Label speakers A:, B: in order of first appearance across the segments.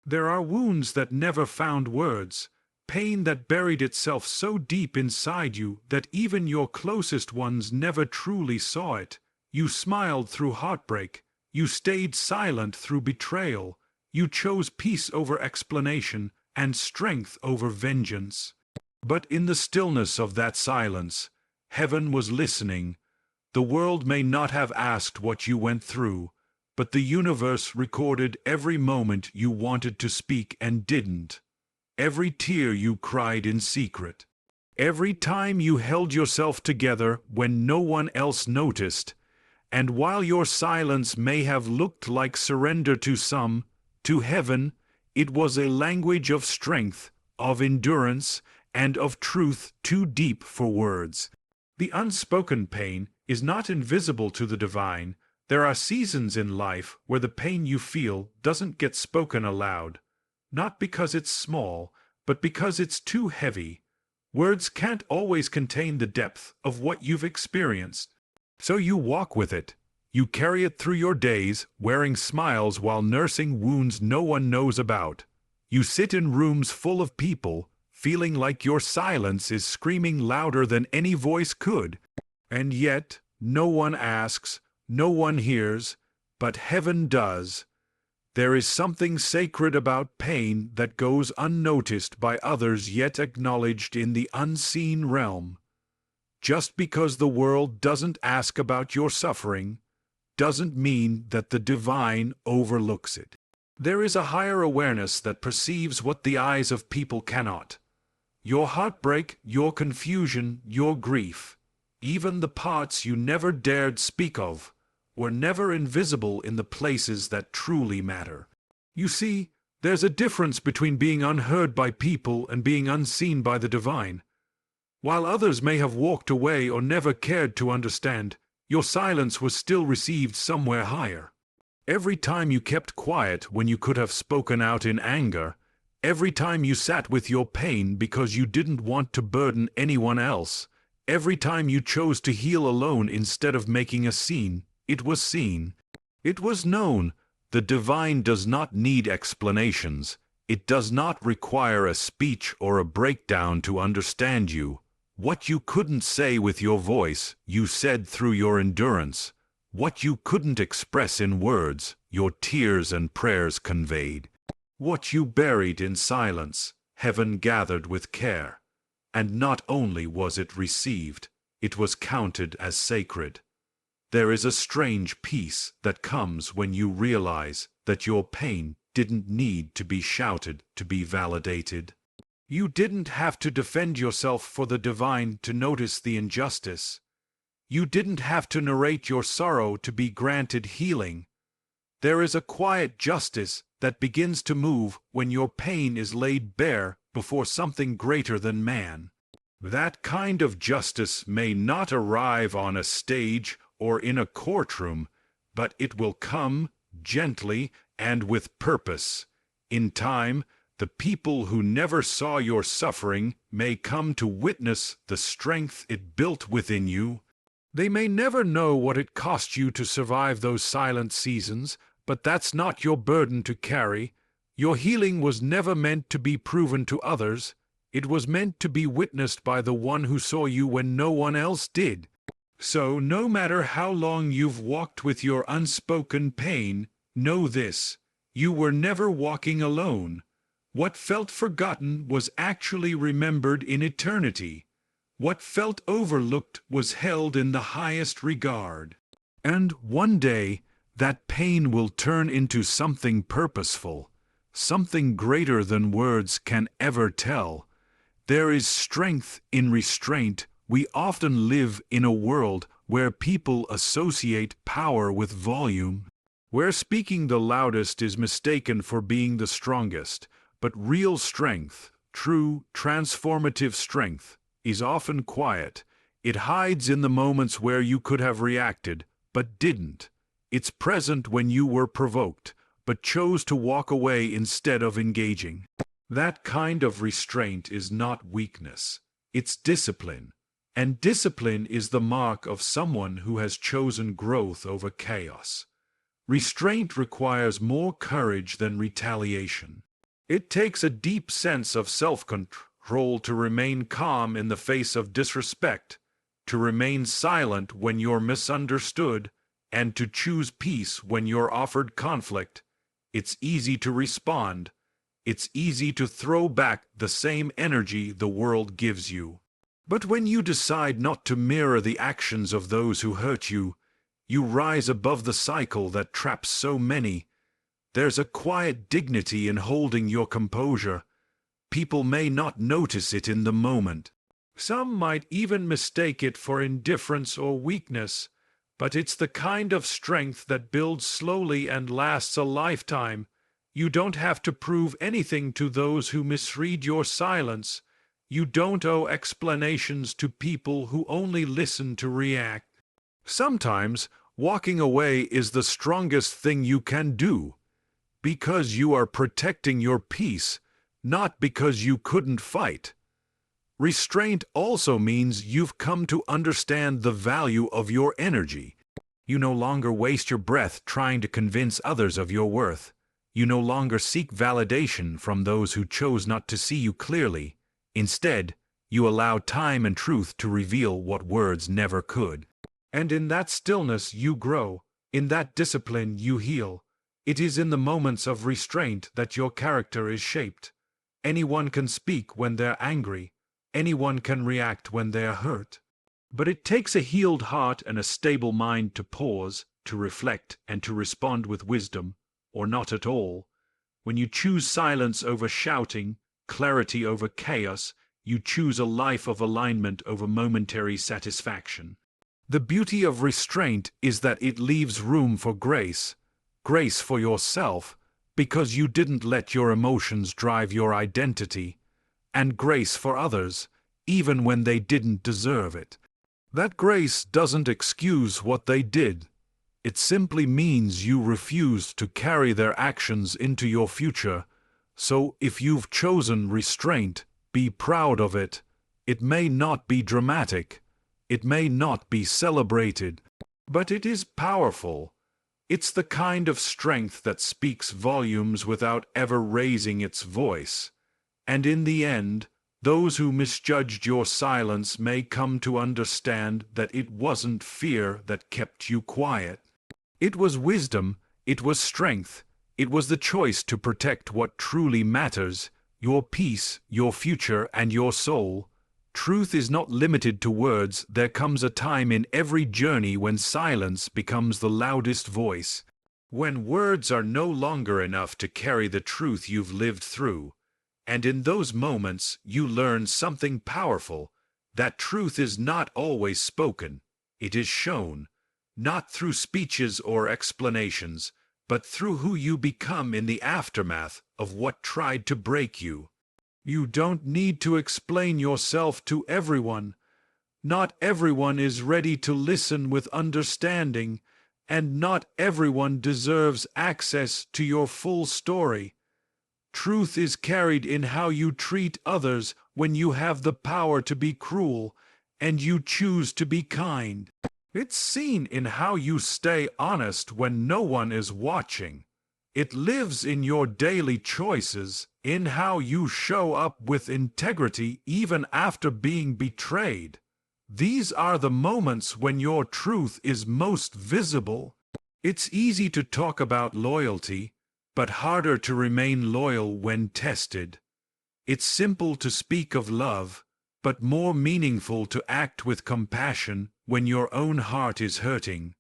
A: There are wounds that never found words, pain that buried itself so deep inside you that even your closest ones never truly saw it. You smiled through heartbreak, you stayed silent through betrayal, you chose peace over explanation and strength over vengeance. But in the stillness of that silence, heaven was listening. The world may not have asked what you went through, but the universe recorded every moment you wanted to speak and didn't. Every tear you cried in secret. Every time you held yourself together when no one else noticed. And while your silence may have looked like surrender to some, to heaven, it was a language of strength, of endurance, and of truth too deep for words. The unspoken pain is not invisible to the divine. There are seasons in life where the pain you feel doesn't get spoken aloud. Not because it's small, but because it's too heavy. Words can't always contain the depth of what you've experienced. So you walk with it. You carry it through your days, wearing smiles while nursing wounds no one knows about. You sit in rooms full of people, feeling like your silence is screaming louder than any voice could. And yet, no one asks, no one hears, but heaven does. There is something sacred about pain that goes unnoticed by others yet acknowledged in the unseen realm. Just because the world doesn't ask about your suffering, doesn't mean that the divine overlooks it. There is a higher awareness that perceives what the eyes of people cannot. Your heartbreak, your confusion, your grief, even the parts you never dared speak of, were never invisible in the places that truly matter. You see, there's a difference between being unheard by people and being unseen by the divine. While others may have walked away or never cared to understand, your silence was still received somewhere higher. Every time you kept quiet when you could have spoken out in anger, every time you sat with your pain because you didn't want to burden anyone else, every time you chose to heal alone instead of making a scene, it was seen. It was known. The divine does not need explanations. It does not require a speech or a breakdown to understand you. What you couldn't say with your voice, you said through your endurance. What you couldn't express in words, your tears and prayers conveyed. What you buried in silence, heaven gathered with care. And not only was it received, it was counted as sacred. There is a strange peace that comes when you realize that your pain didn't need to be shouted to be validated. You didn't have to defend yourself for the divine to notice the injustice. You didn't have to narrate your sorrow to be granted healing. There is a quiet justice that begins to move when your pain is laid bare before something greater than man. That kind of justice may not arrive on a stage or in a courtroom, but it will come gently and with purpose. In time, the people who never saw your suffering may come to witness the strength it built within you. They may never know what it cost you to survive those silent seasons, but that's not your burden to carry. Your healing was never meant to be proven to others. It was meant to be witnessed by the one who saw you when no one else did. So, no matter how long you've walked with your unspoken pain, know this: you were never walking alone. What felt forgotten was actually remembered in eternity. What felt overlooked was held in the highest regard. And one day, that pain will turn into something purposeful, something greater than words can ever tell. There is strength in restraint. We often live in a world where people associate power with volume, where speaking the loudest is mistaken for being the strongest, but real strength, true transformative strength, is often quiet. It hides in the moments where you could have reacted, but didn't. It's present when you were provoked, but chose to walk away instead of engaging. That kind of restraint is not weakness, it's discipline. And discipline is the mark of someone who has chosen growth over chaos. Restraint requires more courage than retaliation. It takes a deep sense of self-control to remain calm in the face of disrespect, to remain silent when you're misunderstood, and to choose peace when you're offered conflict. It's easy to respond. It's easy to throw back the same energy the world gives you. But when you decide not to mirror the actions of those who hurt you, you rise above the cycle that traps so many. There's a quiet dignity in holding your composure. People may not notice it in the moment. Some might even mistake it for indifference or weakness, but it's the kind of strength that builds slowly and lasts a lifetime. You don't have to prove anything to those who misread your silence. You don't owe explanations to people who only listen to react. Sometimes, walking away is the strongest thing you can do, because you are protecting your peace, not because you couldn't fight. Restraint also means you've come to understand the value of your energy. You no longer waste your breath trying to convince others of your worth. You no longer seek validation from those who chose not to see you clearly. Instead, you allow time and truth to reveal what words never could. And in that stillness you grow, in that discipline you heal. It is in the moments of restraint that your character is shaped. Anyone can speak when they're angry. Anyone can react when they're hurt. But it takes a healed heart and a stable mind to pause, to reflect, and to respond with wisdom, or not at all. When you choose silence over shouting, clarity over chaos, you choose a life of alignment over momentary satisfaction. The beauty of restraint is that it leaves room for grace. Grace for yourself, because you didn't let your emotions drive your identity, and grace for others, even when they didn't deserve it. That grace doesn't excuse what they did. It simply means you refused to carry their actions into your future. So if you've chosen restraint, be proud of it. It may not be dramatic. It may not be celebrated. But it is powerful. It's the kind of strength that speaks volumes without ever raising its voice. And in the end, those who misjudged your silence may come to understand that it wasn't fear that kept you quiet. It was wisdom, it was strength, it was the choice to protect what truly matters, your peace, your future, and your soul. Truth is not limited to words. There comes a time in every journey when silence becomes the loudest voice. When words are no longer enough to carry the truth you've lived through. And in those moments, you learn something powerful. That truth is not always spoken. It is shown. Not through speeches or explanations, but through who you become in the aftermath of what tried to break you. You don't need to explain yourself to everyone. Not everyone is ready to listen with understanding, and not everyone deserves access to your full story. Truth is carried in how you treat others when you have the power to be cruel, and you choose to be kind. It's seen in how you stay honest when no one is watching. It lives in your daily choices, in how you show up with integrity even after being betrayed. These are the moments when your truth is most visible. It's easy to talk about loyalty, but harder to remain loyal when tested. It's simple to speak of love, but more meaningful to act with compassion when your own heart is hurting.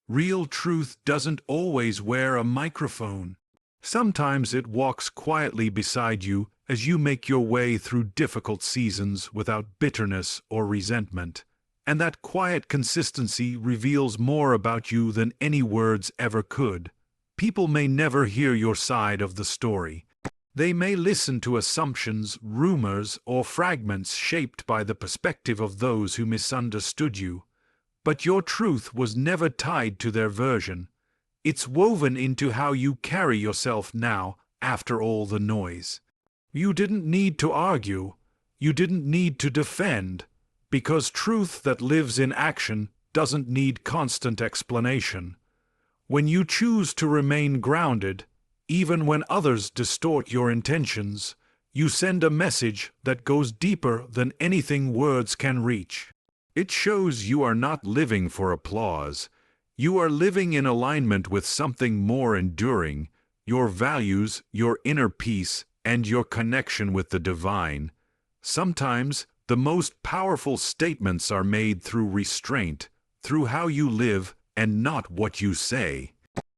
A: Real truth doesn't always wear a microphone. Sometimes it walks quietly beside you as you make your way through difficult seasons without bitterness or resentment. And that quiet consistency reveals more about you than any words ever could. People may never hear your side of the story. They may listen to assumptions, rumors, or fragments shaped by the perspective of those who misunderstood you. But your truth was never tied to their version. It's woven into how you carry yourself now, after all the noise. You didn't need to argue. You didn't need to defend. Because truth that lives in action doesn't need constant explanation. When you choose to remain grounded, Even when others distort your intentions, you send a message that goes deeper than anything words can reach. It shows you are not living for applause. You are living in alignment with something more enduring, your values, your inner peace, and your connection with the divine. Sometimes, the most powerful statements are made through restraint, through how you live, and not what you say.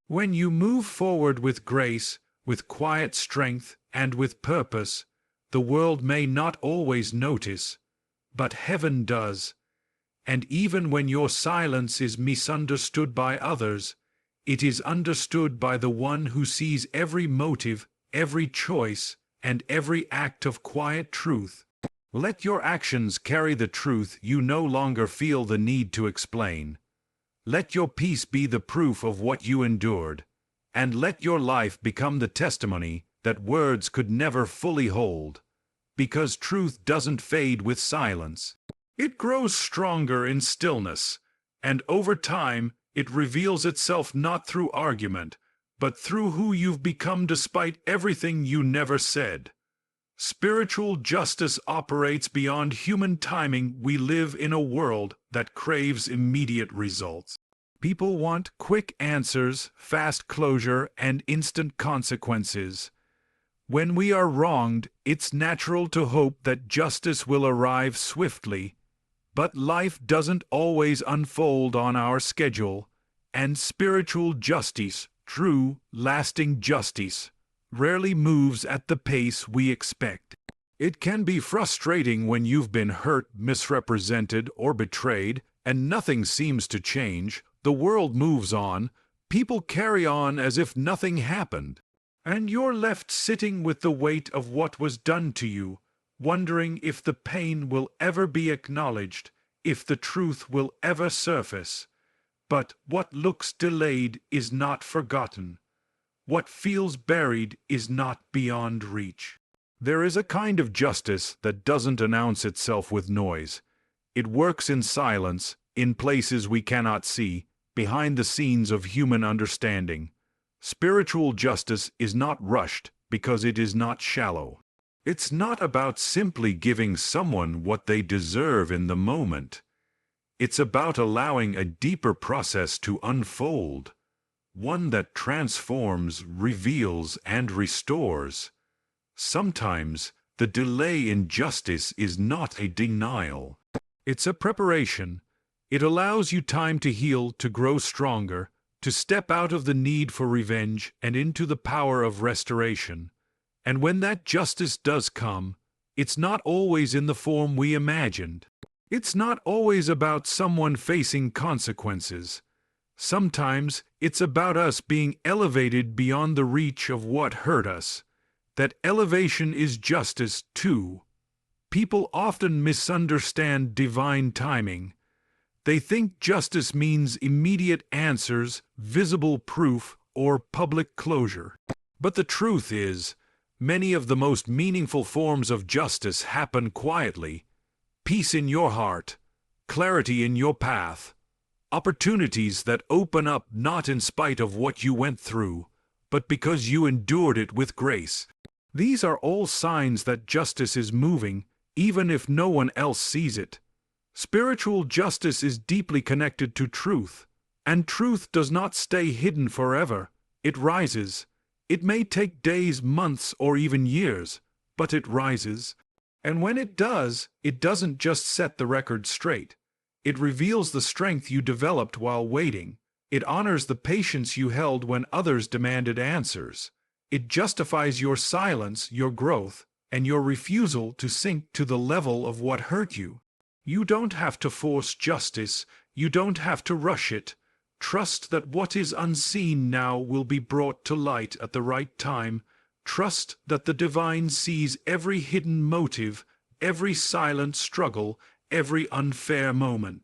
A: When you move forward with grace, with quiet strength, and with purpose, the world may not always notice, but heaven does. And even when your silence is misunderstood by others, it is understood by the one who sees every motive, every choice, and every act of quiet truth. Let your actions carry the truth you no longer feel the need to explain. Let your peace be the proof of what you endured, and let your life become the testimony that words could never fully hold. Because truth doesn't fade with silence. It grows stronger in stillness, and over time, it reveals itself not through argument, but through who you've become despite everything you never said. Spiritual justice operates beyond human timing. We live in a world that craves immediate results. People want quick answers, fast closure, and instant consequences. When we are wronged, it's natural to hope that justice will arrive swiftly. But life doesn't always unfold on our schedule, and spiritual justice, true, lasting justice, rarely moves at the pace we expect. It can be frustrating when you've been hurt, misrepresented, or betrayed, and nothing seems to change. The world moves on, people carry on as if nothing happened, and you're left sitting with the weight of what was done to you, wondering if the pain will ever be acknowledged, if the truth will ever surface. But what looks delayed is not forgotten. What feels buried is not beyond reach. There is a kind of justice that doesn't announce itself with noise. It works in silence, in places we cannot see, behind the scenes of human understanding. Spiritual justice is not rushed because it is not shallow. It's not about simply giving someone what they deserve in the moment. It's about allowing a deeper process to unfold. One that transforms, reveals, and restores. Sometimes, the delay in justice is not a denial. It's a preparation. It allows you time to heal, to grow stronger, to step out of the need for revenge and into the power of restoration. And when that justice does come, it's not always in the form we imagined. It's not always about someone facing consequences. Sometimes it's about us being elevated beyond the reach of what hurt us. That elevation is justice, too. People often misunderstand divine timing. They think justice means immediate answers, visible proof, or public closure. But the truth is, many of the most meaningful forms of justice happen quietly. Peace in your heart, clarity in your path. Opportunities that open up not in spite of what you went through, but because you endured it with grace. These are all signs that justice is moving, even if no one else sees it. Spiritual justice is deeply connected to truth, and truth does not stay hidden forever. It rises. It may take days, months, or even years, but it rises. And when it does, it doesn't just set the record straight. It reveals the strength you developed while waiting. It honors the patience you held when others demanded answers. It justifies your silence, your growth, and your refusal to sink to the level of what hurt you. You don't have to force justice. You don't have to rush it. Trust that what is unseen now will be brought to light at the right time. Trust that the divine sees every hidden motive, every silent struggle, every unfair moment.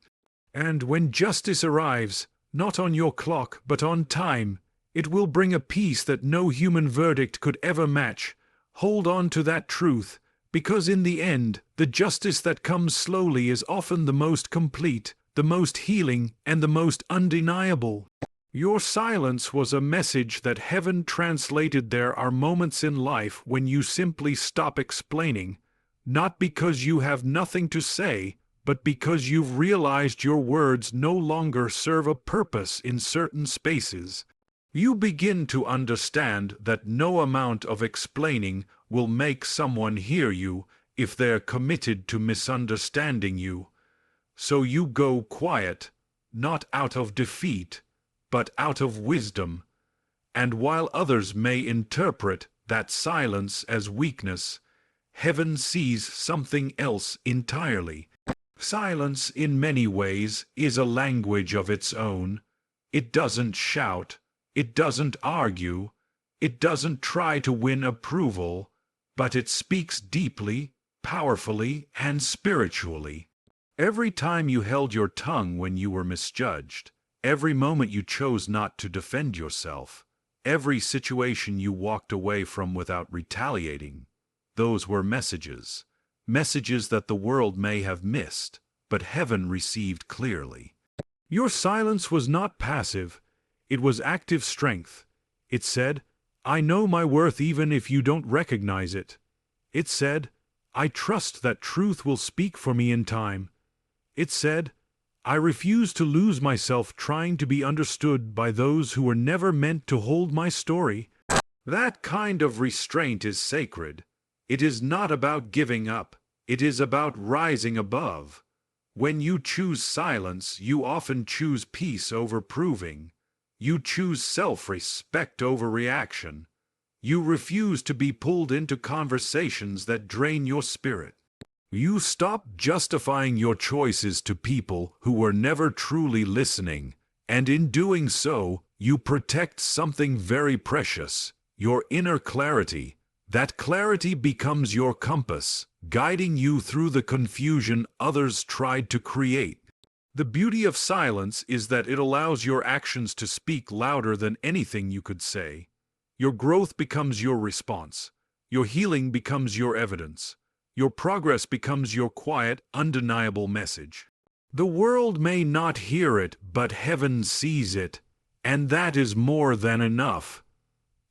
A: And when justice arrives, not on your clock but on time, it will bring a peace that no human verdict could ever match. Hold on to that truth, because in the end, the justice that comes slowly is often the most complete, the most healing, and the most undeniable. Your silence was a message that heaven translated. There are moments in life when you simply stop explaining, not because you have nothing to say, but because you've realized your words no longer serve a purpose in certain spaces. You begin to understand that no amount of explaining will make someone hear you if they're committed to misunderstanding you. So you go quiet, not out of defeat, but out of wisdom. And while others may interpret that silence as weakness, heaven sees something else entirely. Silence, in many ways, is a language of its own. It doesn't shout, it doesn't argue, it doesn't try to win approval, but it speaks deeply, powerfully, and spiritually. Every time you held your tongue when you were misjudged, every moment you chose not to defend yourself, every situation you walked away from without retaliating, those were messages. Messages that the world may have missed, but heaven received clearly. Your silence was not passive, it was active strength. It said, "I know my worth even if you don't recognize it." It said, "I trust that truth will speak for me in time." It said, "I refuse to lose myself trying to be understood by those who were never meant to hold my story." That kind of restraint is sacred. It is not about giving up, it is about rising above. When you choose silence, you often choose peace over proving. You choose self-respect over reaction. You refuse to be pulled into conversations that drain your spirit. You stop justifying your choices to people who were never truly listening, and in doing so, you protect something very precious, your inner clarity. That clarity becomes your compass, guiding you through the confusion others tried to create. The beauty of silence is that it allows your actions to speak louder than anything you could say. Your growth becomes your response. Your healing becomes your evidence. Your progress becomes your quiet, undeniable message. The world may not hear it, but heaven sees it, and that is more than enough.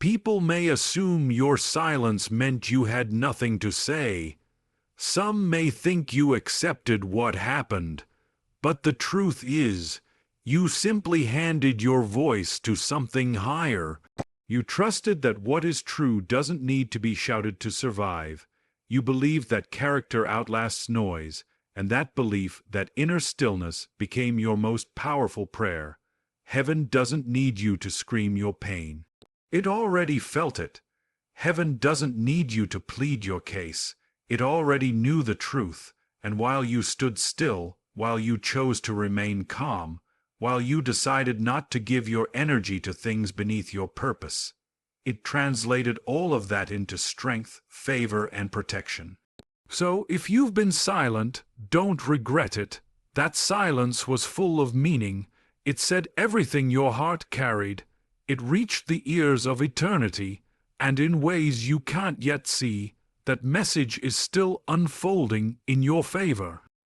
A: People may assume your silence meant you had nothing to say. Some may think you accepted what happened, but the truth is, you simply handed your voice to something higher. You trusted that what is true doesn't need to be shouted to survive. You believed that character outlasts noise, and that belief, that inner stillness, became your most powerful prayer. Heaven doesn't need you to scream your pain. It already felt it. Heaven doesn't need you to plead your case. It already knew the truth, and while you stood still, while you chose to remain calm, while you decided not to give your energy to things beneath your purpose, it translated all of that into strength, favor, and protection. So, if you've been silent, don't regret it. That silence was full of meaning. It said everything your heart carried. It reached the ears of eternity, and in ways you can't yet see, that message is still unfolding in your favor.